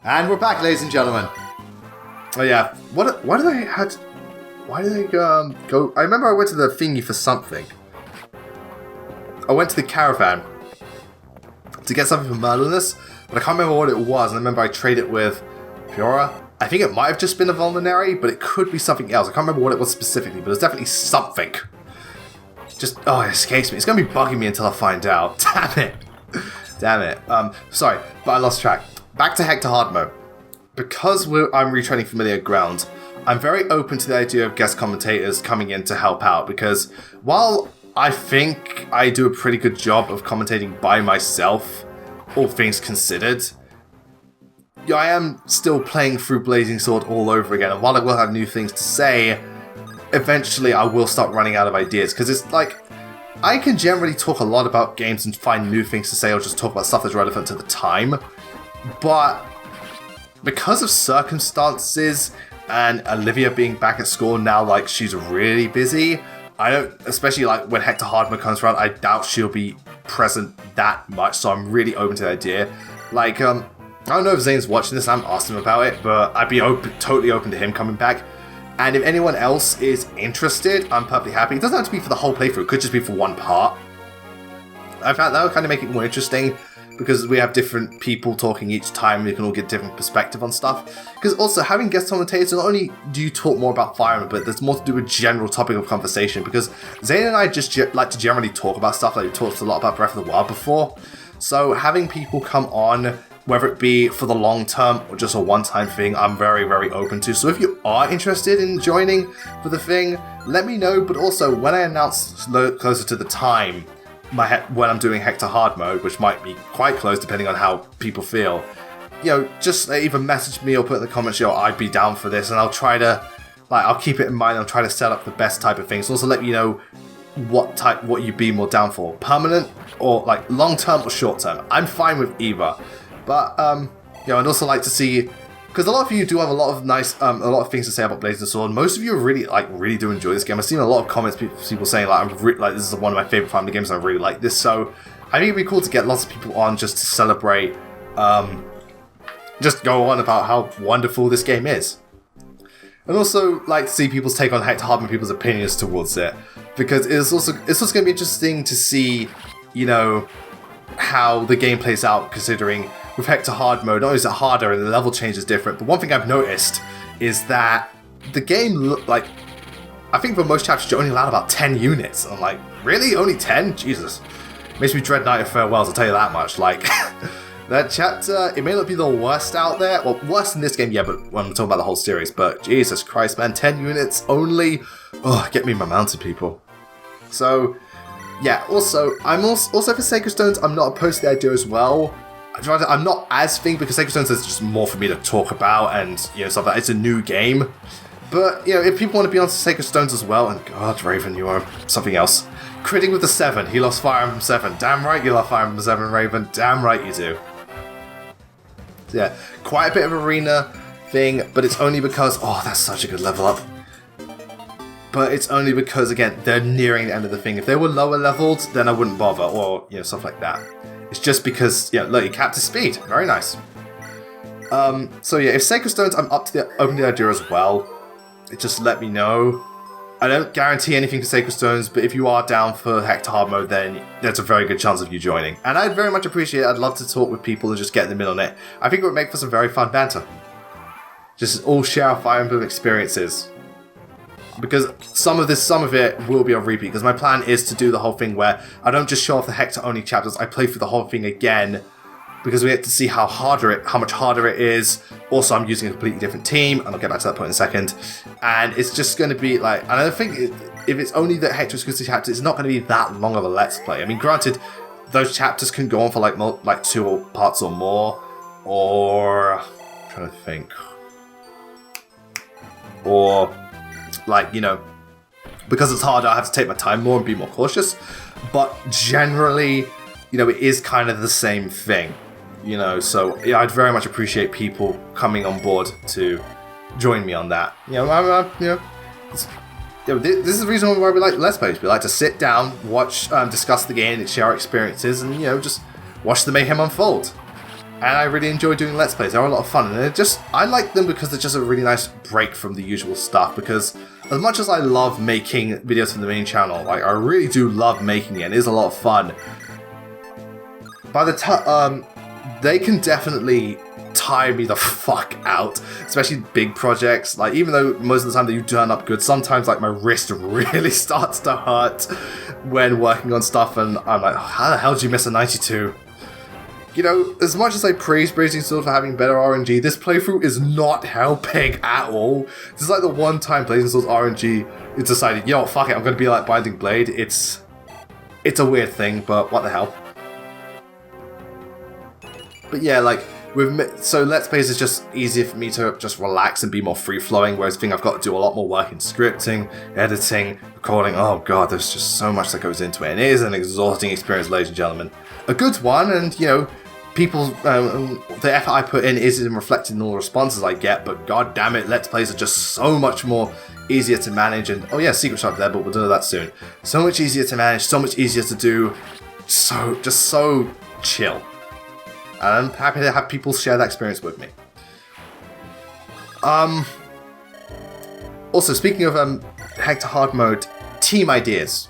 And we're back, ladies and gentlemen. Oh yeah, why did they go? I remember I went to the thingy for something. I went to the caravan to get something from Merlinus, but I can't remember what it was. And I remember I traded it with Fiora. I think it might have just been a vulnerary, but it could be something else. I can't remember what it was specifically, but it was definitely something. It escapes me. It's going to be bugging me until I find out. Damn it. Sorry, but I lost track. Back to Hector Hard Mode. Because I'm retreading familiar ground, I'm very open to the idea of guest commentators coming in to help out, because while I think I do a pretty good job of commentating by myself, all things considered, I am still playing through Blazing Sword all over again, and while I will have new things to say, eventually I will start running out of ideas, because it's like, I can generally talk a lot about games and find new things to say, or just talk about stuff that's relevant to the time, but because of circumstances and Olivia being back at school now, like, she's really busy, especially like when Hector Hard Mode comes around, I doubt she'll be present that much, so I'm really open to the idea. Like, I don't know if Zane's watching this, I haven't asked him about it, but I'd be totally open to him coming back. And if anyone else is interested, I'm perfectly happy. It doesn't have to be for the whole playthrough, it could just be for one part. I found that would kind of make it more interesting, because we have different people talking each time, we can all get different perspective on stuff. Because also, having guest commentators, not only do you talk more about Fire Emblem, but there's more to do with general topic of conversation, because Zane and I just like to generally talk about stuff, like we talked a lot about Breath of the Wild before. So having people come on, whether it be for the long term or just a one-time thing, I'm very, very open to. So if you are interested in joining for the thing, let me know. But also, when I announce closer to the time, when I'm doing Hector Hard Mode, which might be quite close depending on how people feel, just either message me or put in the comments, I'd be down for this, and I'll try to, I'll keep it in mind, I'll try to set up the best type of things. Also let you know what you'd be more down for. Permanent, or long term or short term. I'm fine with either. But, I'd also like to see, because a lot of you do have a lot of things to say about Blazing Sword. Most of you really do enjoy this game. I've seen a lot of comments, people saying this is one of my favorite family games, and I really like this. So I think it'd be cool to get lots of people on just to celebrate, just go on about how wonderful this game is. And also like to see people's take on Hector Hard Mode, people's opinions towards it, because it's also going to be interesting to see, how the game plays out, considering with Hector Hard Mode, not only is it harder and the level change is different, but one thing I've noticed is that the game, I think for most chapters you're only allowed about 10 units. I'm like, really? Only 10? Jesus. Makes me dread Night of Farewells, I'll tell you that much. That chapter, it may not be the worst out there. Well, worse in this game, yeah, but when I'm talking about the whole series. But Jesus Christ, man, 10 units only? Oh, get me my mounted people. So, yeah, I'm also for Sacred Stones, I'm not opposed to the idea as well. I'm not as thing, because Sacred Stones is just more for me to talk about, and stuff like that. It's a new game. But, if people want to be on Sacred Stones as well, and God, Raven, you are something else. Critting with the 7, he lost Fire Emblem 7. Damn right you love Fire Emblem 7, Raven. Damn right you do. Yeah, quite a bit of arena thing, but it's only because, that's such a good level up. But it's only because, again, they're nearing the end of the thing. If they were lower leveled, then I wouldn't bother, or, stuff like that. It's just because, look, you capped his speed. Very nice. So yeah, if Sacred Stones, I'm open to the idea as well. Just let me know. I don't guarantee anything for Sacred Stones, but if you are down for Hector Hard Mode, then there's a very good chance of you joining. And I'd very much appreciate it. I'd love to talk with people and just get them in on it. I think it would make for some very fun banter. Just all share our Fire Emblem experiences. Because some of it will be on repeat, because my plan is to do the whole thing where I don't just show off the Hector only chapters, I play through the whole thing again, because we have to see how much harder it is. Also, I'm using a completely different team, and I'll get back to that point in a second. And it's just going to be and I think if it's only the Hector exclusive chapters, it's not going to be that long of a Let's Play. I mean, granted, those chapters can go on for 2 parts or more, or I'm trying to think, or because it's harder, I have to take my time more and be more cautious. But generally, it is kind of the same thing, So yeah, I'd very much appreciate people coming on board to join me on that. This is the reason why we like Let's Plays. We like to sit down, watch, discuss the game, share our experiences, and just watch the mayhem unfold. And I really enjoy doing Let's Plays. They're a lot of fun. And I like them because they're just a really nice break from the usual stuff. Because as much as I love making videos for the main channel, like I really do love making it. And it is a lot of fun. By the time, they can definitely tire me the fuck out, especially big projects. Like, even though most of the time they do turn up good, sometimes like my wrist really starts to hurt when working on stuff, and I'm like, how the hell did you miss a 92? You know, as much as I praise Blazing Swords for having better RNG, this playthrough is not helping at all. This is like the one time Blazing Swords RNG is decided, yo, fuck it, I'm gonna be like Binding Blade. It's a weird thing, but what the hell. But yeah, like, so Let's Plays is just easier for me to just relax and be more free-flowing, whereas I think I've got to do a lot more work in scripting, editing, recording. Oh god, there's just so much that goes into it, and it is an exhausting experience, ladies and gentlemen. A good one, and, you know, people, the effort I put in isn't reflected in all the responses I get, but god damn it, Let's Plays are just so much more easier to manage, and, oh yeah, Secret Shop there, but we'll do that soon. So much easier to manage, so much easier to do, just so chill. And I'm happy to have people share that experience with me. Also, speaking of Hector Hard Mode, team ideas.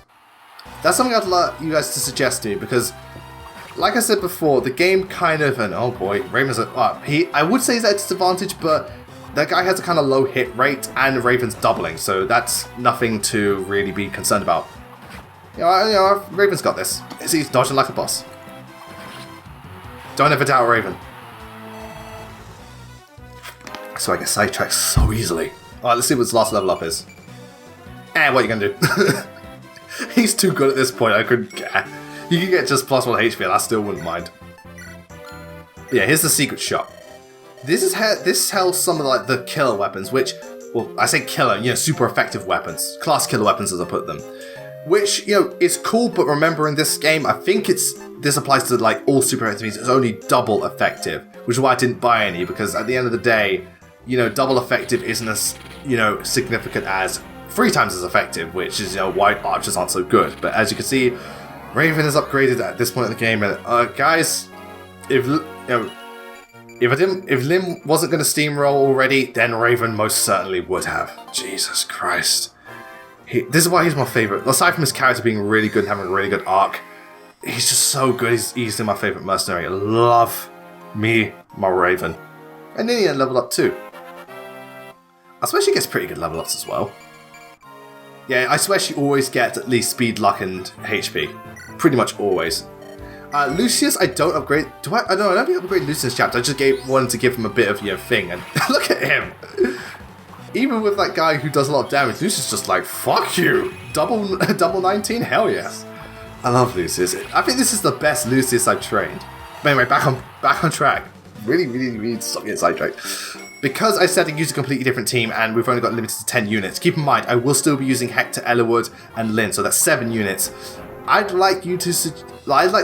That's something I'd like you guys to suggest to me, because, like I said before, the game kind of, and oh boy, Raven's I would say he's at a disadvantage, but that guy has a kind of low hit rate, and Raven's doubling, so that's nothing to really be concerned about. You know, Raven's got this. He's dodging like a boss. Don't ever doubt Raven. So I get sidetracked so easily. Alright, let's see what his last level up is. And what are you gonna do? He's too good at this point, I couldn't care. You can get just +1 HP and I still wouldn't mind. But yeah, here's the secret shop. This held some of like the killer weapons, which, well, I say killer, you know, super effective weapons. Class killer weapons as I put them. Which, you know, is cool, but remember in this game, I think this applies to like all super effective means it's only double effective, which is why I didn't buy any, because at the end of the day, you know, double effective isn't as, you know, significant as 3 times as effective, which is, you know, why archers aren't so good. But as you can see, Raven is upgraded at this point in the game, and guys, if Lim wasn't going to steamroll already, then Raven most certainly would have. Jesus Christ. This is why he's my favourite. Aside from his character being really good and having a really good arc, he's just so good. He's easily my favourite mercenary. I love me, my Raven. And then he leveled up too. I swear she gets pretty good level ups as well. Yeah, I swear she always gets at least speed, luck, and HP. Pretty much always. Lucius, I don't upgrade. I don't think I upgrade Lucius chapter. I just wanted to give him a bit of, you know, thing. And look at him. Even with that guy who does a lot of damage, Lucius just like, fuck you! Double 19? Hell yes. I love Lucius. I think this is the best Lucius I've trained. But anyway, back on track. Really need to stop getting sidetracked. Because I said to use a completely different team and we've only got limited to 10 units, keep in mind, I will still be using Hector, Ellerwood, and Lynn, so that's 7 units. I'd like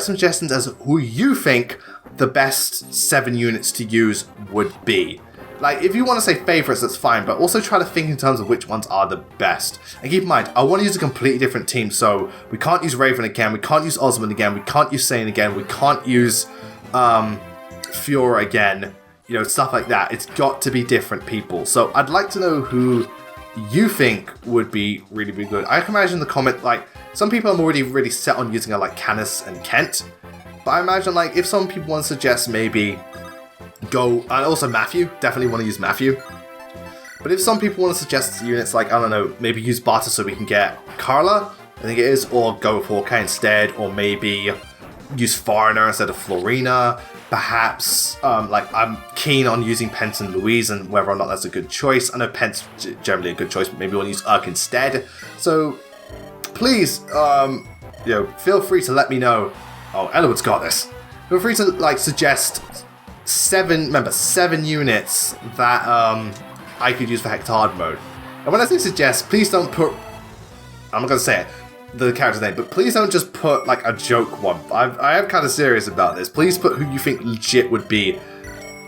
suggestions as who you think the best 7 units to use would be. Like, if you want to say favourites, that's fine, but also try to think in terms of which ones are the best. And keep in mind, I want to use a completely different team, so we can't use Raven again, we can't use Osmond again, we can't use Sane again, we can't use Fiora again, you know, stuff like that. It's got to be different people. So I'd like to know who you think would be really, really good. I can imagine the comment, like, some people are already really set on using like Canis and Kent, but I imagine, like, if some people want to suggest maybe go, and also Matthew, definitely want to use Matthew. But if some people want to suggest units like, I don't know, maybe use Barter so we can get Carla, I think it is, or go with Hawkeye instead, or maybe use Foreigner instead of Florina. Perhaps, like, I'm keen on using Pence and Louise, and whether or not that's a good choice. I know Pence is generally a good choice, but maybe we'll use Urk instead. So, please, you know, feel free to let me know. Oh, Ellerwood's got this. Feel free to, like, suggest 7 units that I could use for Hector Hard Mode. And when I say suggest, please don't put, I'm not going to say it, the character's name, but please don't just put like a joke one. I am kind of serious about this. Please put who you think legit would be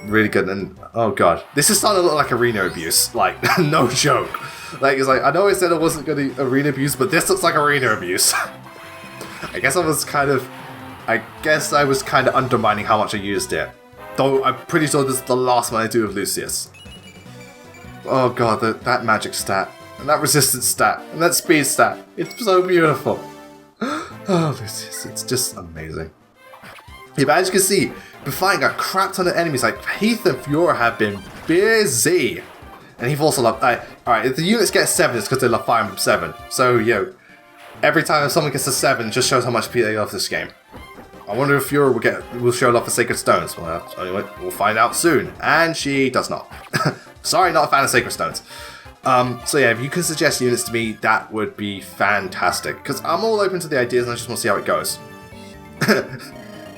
really good. And oh god, this is starting to look like arena abuse. Like, no joke. Like, it's like, I know I said I wasn't going to arena abuse, but this looks like arena abuse. I guess I was kind of undermining how much I used it. Though I'm pretty sure this is the last one I do with Lucius. Oh god, that magic stat, and that resistance stat, and that speed stat. It's so beautiful. Oh, Lucius, it's just amazing. Yeah, but as you can see, been fighting a crap ton of enemies. Like, Heath and Fiora have been busy. And Heath also loved... Alright, if the units get 7, it's because they love Fire Emblem 7. So, yo, every time someone gets a 7, it just shows how much they love this game. I wonder if Fiora will show love for Sacred Stones. Well, anyway, we'll find out soon. And she does not. Sorry, not a fan of Sacred Stones. So yeah, if you can suggest units to me, that would be fantastic. Because I'm all open to the ideas and I just want to see how it goes.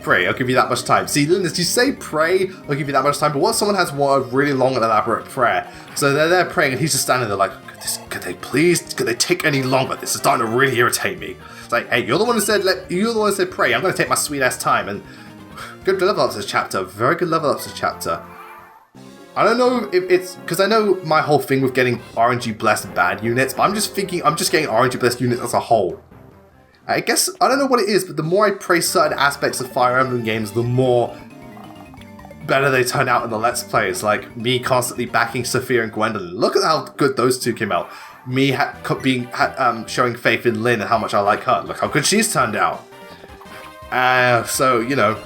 Pray, I'll give you that much time. See, Linus, you say pray, I'll give you that much time, but what if someone has a really long and elaborate prayer? So they're there praying and he's just standing there like, could they take any longer? This is starting to really irritate me. It's like, hey, you're the one who said pray, I'm going to take my sweet ass time. And good level up this chapter, very good level up this chapter. I don't know if it's, because I know my whole thing with getting RNG blessed bad units, but I'm just getting RNG blessed units as a whole. I guess, I don't know what it is, but the more I praise certain aspects of Fire Emblem games, the more better they turn out in the Let's Plays. Like, me constantly backing Sophia and Gwendolyn. Look at how good those two came out. Me showing faith in Lynn and how much I like her. Look how good she's turned out. So, you know.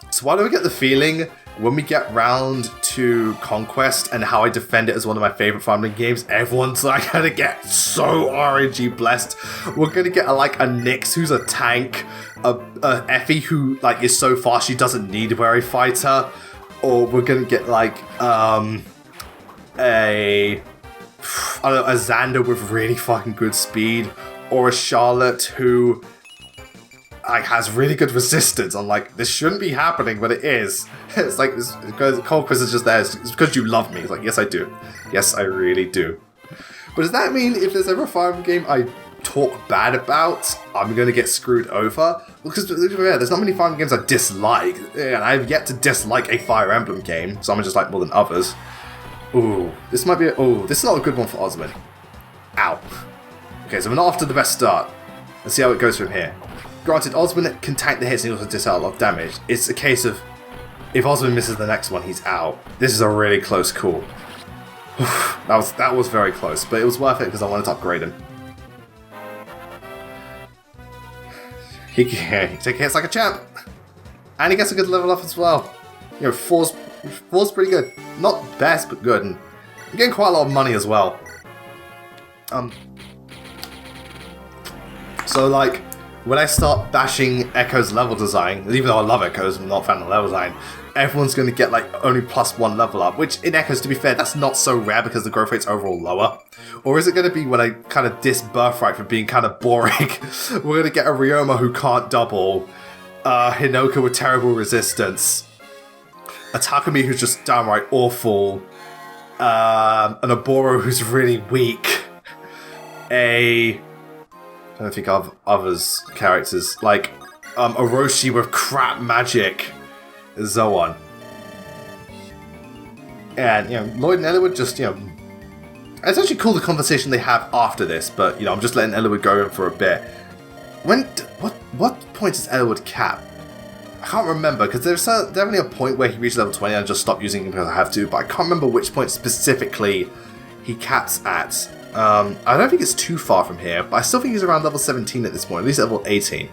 So why do I get the feeling when we get round to Conquest and how I defend it as one of my favorite Fire Emblem games, everyone's like gonna get so RNG blessed. We're gonna get a Nyx who's a tank, a Effie who is so fast she doesn't need a very fighter, or we're gonna get a Xander with really fucking good speed, or a Charlotte who has really good resistance. I'm like, this shouldn't be happening, but it is. It's like, because Conquest is just there. It's because you love me. It's like, yes, I do. Yes, I really do. But does that mean if there's ever a Fire Emblem game I talk bad about, I'm going to get screwed over? Because there's not many Fire Emblem games I dislike, and I've yet to dislike a Fire Emblem game. Some I just like more than others. Ooh, this might be this is not a good one for Osmond. Ow. Okay, so we're not off to the best start. Let's see how it goes from here. Granted, Osmond can tank the hits and also dish out a lot of damage. It's a case of, if Osmond misses the next one, he's out. This is a really close call. that was very close, but it was worth it because I wanted to upgrade him. He takes hits like a champ. And he gets a good level up as well. You know, four's pretty good. Not best, but good. And I'm getting quite a lot of money as well. So, when I start bashing Echo's level design, even though I love Echo's, I'm not a fan of level design, everyone's going to get only +1 level up, which in Echo's, to be fair, that's not so rare because the growth rate's overall lower. Or is it going to be when I kind of diss Birthright for being kind of boring? We're going to get a Ryoma who can't double, Hinoka with terrible resistance, a Takumi who's just downright awful, an Oboro who's really weak, I don't think of others characters, like Orochi with crap magic, so on. And, Lloyd and Eliwood just, it's actually cool the conversation they have after this, but, I'm just letting Eliwood go in for a bit. What point does Eliwood cap? I can't remember, because there's definitely a point where he reached level 20 and I just stopped using him because I have to, but I can't remember which point specifically he caps at. I don't think it's too far from here, but I still think he's around level 17 at this point, at least level 18.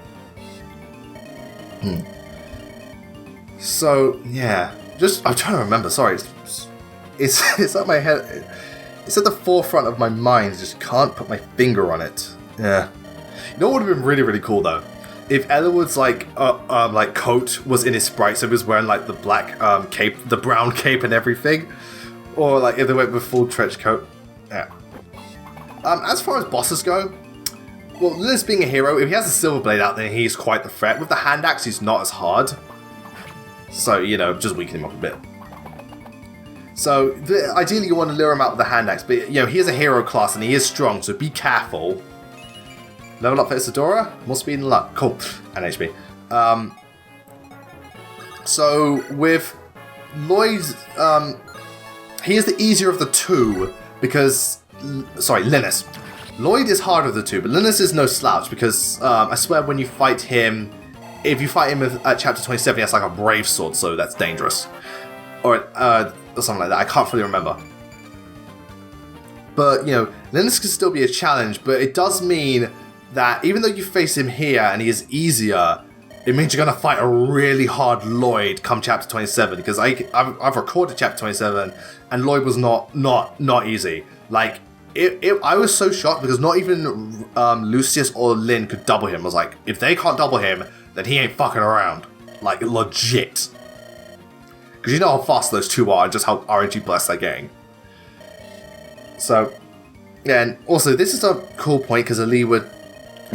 So, yeah. I'm trying to remember, sorry. It's at my head. It's at the forefront of my mind, just can't put my finger on it. Yeah. You know what would have been really, really cool, though? If Eliwood's, coat was in his sprite, so he was wearing, the black cape, the brown cape and everything. Or, if they went with full trench coat. Yeah. As far as bosses go, well, Linus being a hero, if he has a Silver Blade out there, he's quite the threat. With the Hand Axe, he's not as hard. So, just weaken him up a bit. So, ideally you want to lure him out with the Hand Axe, but, he is a hero class and he is strong, so be careful. Level up for Isadora, more speed and luck. Cool. And HP. So, with Lloyd, he is the easier of the two, because... Sorry, Linus. Lloyd is harder of the two, but Linus is no slouch because I swear when you fight him if you fight him at chapter 27, he has like a brave sword, so that's dangerous. Or something like that. I can't fully remember. But, you know, Linus can still be a challenge, but it does mean that even though you face him here and he is easier, it means you're going to fight a really hard Lloyd come chapter 27, because I've recorded chapter 27 and Lloyd was not easy. Like, I was so shocked because not even Lucius or Lynn could double him. I was like, if they can't double him, then he ain't fucking around. Like, legit. Because you know how fast those two are and just how RNG blessed they're getting. So, yeah, and also this is a cool point because Alewa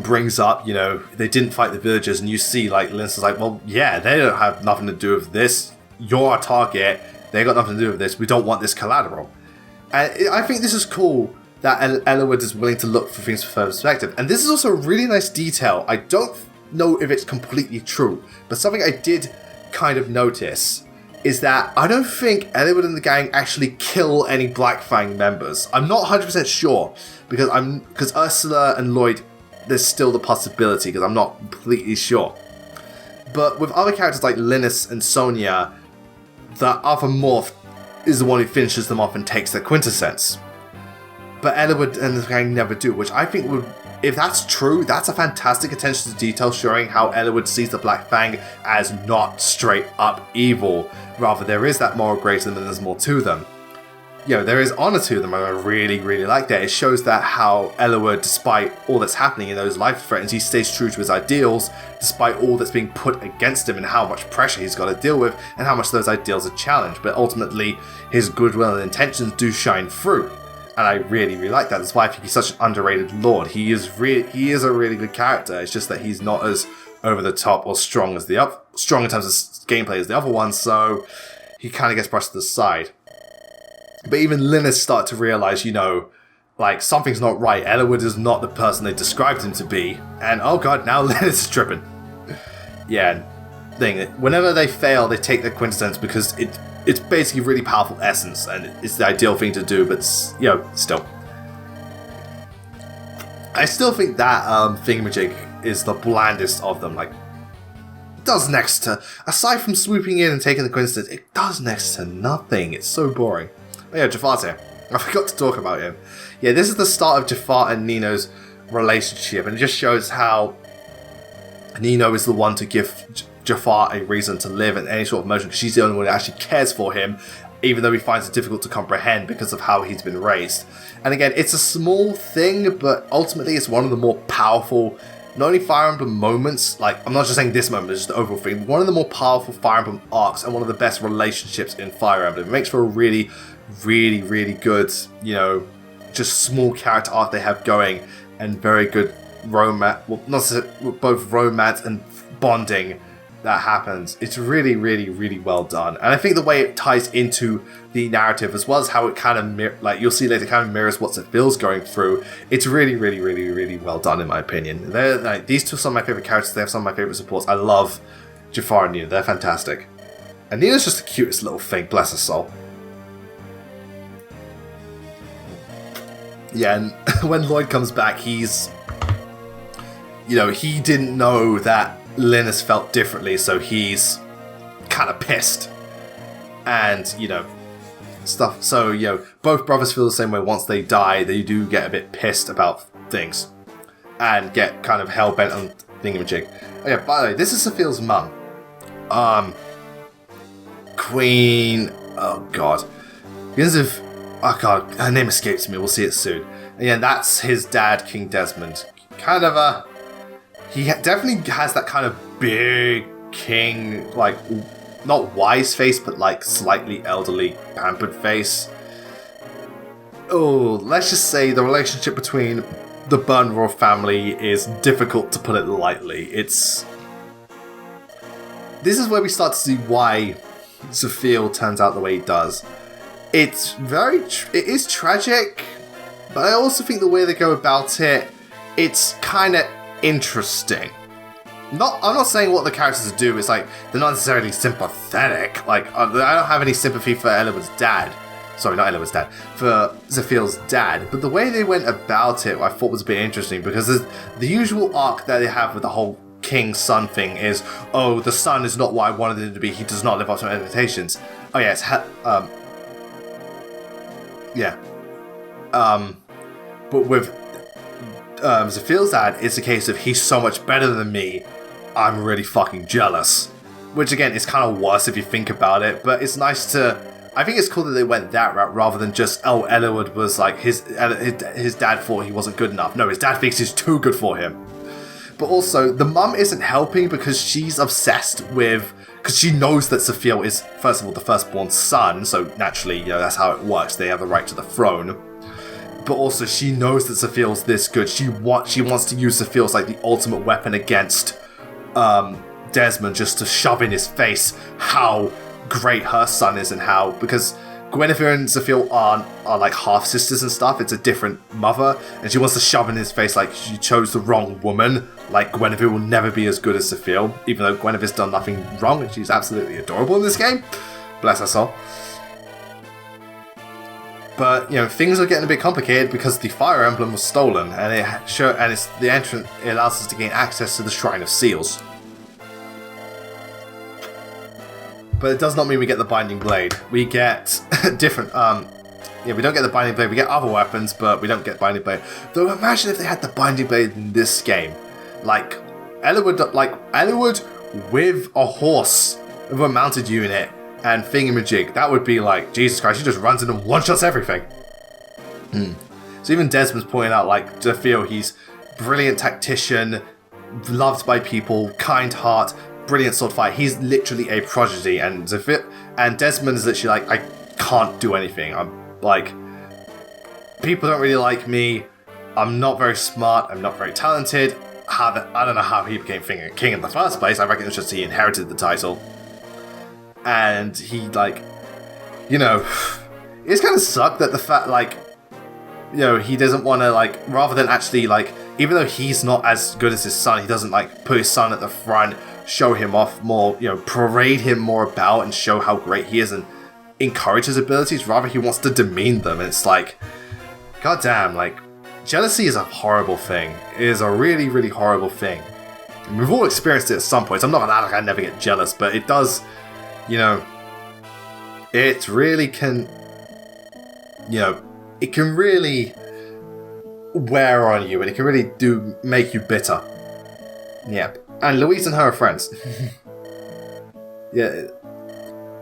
brings up, you know, they didn't fight the villagers, and you see, like, Linus is like, well, yeah, they don't have nothing to do with this. You're our target. They got nothing to do with this. We don't want this collateral. And I think this is cool that Eliwood is willing to look for things from perspective. And this is also a really nice detail. I don't know if it's completely true, but something I did kind of notice is that I don't think Eliwood and the gang actually kill any Black Fang members. I'm not 100% sure, because Ursula and Lloyd, there's still the possibility, because I'm not completely sure. But with other characters like Linus and Sonia, the other morph is the one who finishes them off and takes their quintessence. But Eliwood and the gang never do, which I think would, if that's true, that's a fantastic attention to detail showing how Eliwood sees the Black Fang as not straight up evil. Rather, there is that moral grace and then there's more to them. You know, there is honor to them, and I really, really like that. It shows that how Eliwood, despite all that's happening in those life threats, he stays true to his ideals, despite all that's being put against him and how much pressure he's got to deal with, and how much those ideals are challenged. But ultimately, his goodwill and intentions do shine through. And I really, really like that. That's why I think he's such an underrated lord. He is a really good character. It's just that he's not as over the top or strong in terms of gameplay as the other ones, so he kind of gets brushed to the side. But even Linus started to realize, you know, like, something's not right. Eliwood is not the person they described him to be. And oh god, now Linus is tripping. Yeah, whenever they fail, they take their quintessence because it's basically really powerful essence, and it's the ideal thing to do, but, you know, still. I still think that thingamajig is the blandest of them. Like, it does next to, aside from swooping in and taking the quintessence, it does next to nothing. It's so boring. Oh yeah, Jafar's here. I forgot to talk about him. Yeah, this is the start of Jafar and Nino's relationship, and it just shows how Nino is the one to give Jafar a reason to live and any sort of emotion, because she's the only one that actually cares for him, even though he finds it difficult to comprehend because of how he's been raised. And again, it's a small thing, but ultimately it's one of the more powerful, not only Fire Emblem moments, like, I'm not just saying this moment, it's just the overall thing, one of the more powerful Fire Emblem arcs and one of the best relationships in Fire Emblem. It makes for a really, really, really good, you know, just small character arc they have going, and very good romance, well, not necessarily, both romance and bonding that happens. It's really, really, really well done. And I think the way it ties into the narrative, as well as how it kind of, like you'll see later, kind of mirrors what Zephyr's going through, it's really, really, really, really well done in my opinion. They're, like, these two are some of my favourite characters. They have some of my favourite supports. I love Jafar and Nina. They're fantastic. And Nina's just the cutest little thing, bless her soul. Yeah, and when Lloyd comes back, he's, you know, he didn't know that Linus felt differently, so he's kind of pissed. And, you know, stuff. So, you know, both brothers feel the same way. Once they die, they do get a bit pissed about things and get kind of hell-bent on thingamajig. Oh yeah, by the way, this is Zephyr's mum. Queen... oh god. Because of... oh god, her name escapes me. We'll see it soon. And yeah, that's his dad, King Desmond. Kind of a... he definitely has that kind of big king, like, not wise face, but like slightly elderly, pampered face. Oh, let's just say the relationship between the Burn Royal family is difficult, to put it lightly. This is where we start to see why Zephyr turns out the way he does. It's it is tragic, but I also think the way they go about it, it's kind of interesting. I'm not saying what the characters do. It's like they're not necessarily sympathetic. Like, I don't have any sympathy for Eliwood's dad. Sorry, not Eliwood's dad. For Zephyr's dad. But the way they went about it, I thought was a bit interesting, because there's the usual arc that they have with the whole king-son thing is, oh, the son is not what I wanted him to be. He does not live up to my expectations. Oh yeah, it's yeah. But with Zafir's dad, it's a case of he's so much better than me. I'm really fucking jealous. Which again is kind of worse if you think about it, but it's nice to. I think it's cool that they went that route rather than just, oh, Eliwood was like his dad thought he wasn't good enough. No, his dad thinks he's too good for him. But also, the mum isn't helping because she's obsessed with, because she knows that Zafir is, first of all, the firstborn son, so naturally, you know, that's how it works. They have the right to the throne. But also, she knows that Zafir's this good. She wants to use Zafir as like the ultimate weapon against Desmond, just to shove in his face how great her son is and how, because Guinevere and Zafir are like half sisters and stuff. It's a different mother, and she wants to shove in his face like she chose the wrong woman. Like Guinevere will never be as good as Zafir, even though Guinevere's done nothing wrong and she's absolutely adorable in this game. Bless her soul. But you know, things are getting a bit complicated because the fire emblem was stolen, and it's the entrance. It allows us to gain access to the Shrine of Seals. But it does not mean we get the Binding Blade. We get different, we don't get the Binding Blade, we get other weapons, but we don't get Binding Blade. Though imagine if they had the Binding Blade in this game. Like, Eliwood with a horse, with a mounted unit, and thingamajig. That would be like, Jesus Christ, he just runs in and one-shots everything. So even Desmond's pointing out, like, Zafir, he's brilliant tactician, loved by people, kind heart, brilliant sword fight. He's literally a prodigy, and Desmond is literally like, I can't do anything. I'm like, people don't really like me. I'm not very smart. I'm not very talented. I don't know how he became king in the first place. I reckon it's just he inherited the title, and he like, you know, it's kind of sucked that the fact like, you know, he doesn't want to like, rather than actually like, even though he's not as good as his son, he doesn't like put his son at the front, show him off more, you know, parade him more about and show how great he is and encourage his abilities. Rather, he wants to demean them. And it's like, goddamn, like, jealousy is a horrible thing. It is a really, really horrible thing. And we've all experienced it at some points. I'm not gonna act like I never get jealous, but it does, you know, it really can, you know, it can really wear on you and it can really make you bitter. Yeah. And Louise and her are friends. Yeah.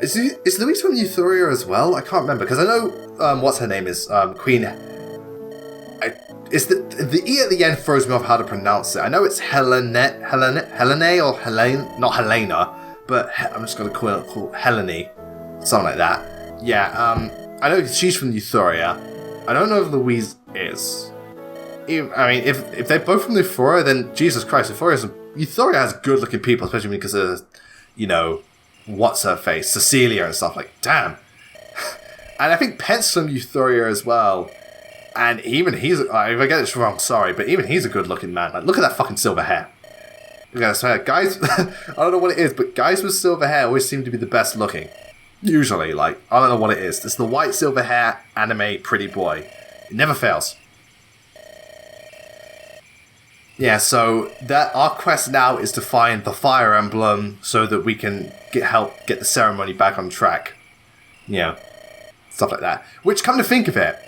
Is Louise from Euphoria as well? I can't remember, because I know, what's her name is, Queen... It's the E at the end throws me off how to pronounce it. I know it's Helene or Helene, not Helena, but I'm just going to call it Helene. Something like that. Yeah, I know she's from Euphoria. I don't know if Louise is. I mean, if they're both from Euphoria, then Jesus Christ, Euphoria has good-looking people, especially because of, you know, what's her face, Cecilia and stuff. Like, damn. And I think Pent's from Euphoria as well. And even he's, if I get this wrong, sorry, but even he's a good-looking man. Like, look at that fucking silver hair. Look at this hair. Guys, I don't know what it is, but guys with silver hair always seem to be the best looking. Usually, like, I don't know what it is. It's the white silver hair, anime, pretty boy. It never fails. Yeah, so that our quest now is to find the Fire Emblem so that we can get the ceremony back on track. Yeah, stuff like that. Which, come to think of it,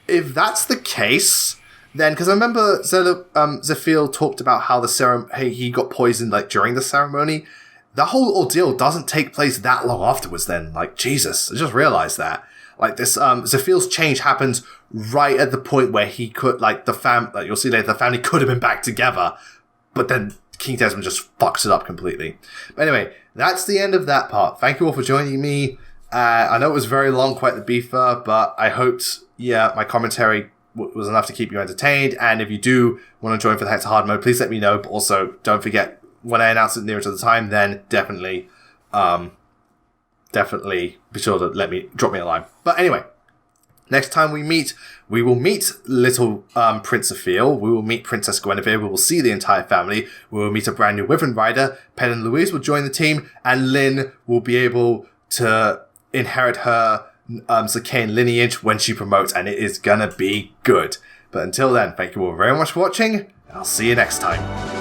if that's the case, then, because I remember Zafir talked about how he got poisoned like during the ceremony. The whole ordeal doesn't take place that long afterwards. Then, like, Jesus, I just realized that. Like this, Zafir's change happens right at the point where he could, like, you'll see later, the family could have been back together, but then King Desmond just fucks it up completely. But anyway, that's the end of that part. Thank you all for joining me. I know it was very long, quite the beefer, but I hoped, my commentary was enough to keep you entertained. And if you do want to join for the Hex Hard mode, please let me know. But also, don't forget, when I announce it nearer to the time, then definitely be sure to drop me a line. But anyway, next time we will meet little Prince Zafir, we will meet Princess Guinevere, we will see the entire family, we will meet a brand new Wyvern Rider, Pen and Louise will join the team, and Lynn will be able to inherit her Zakane lineage when she promotes, and it is gonna be good. But until then, thank you all very much for watching, and I'll see you next time.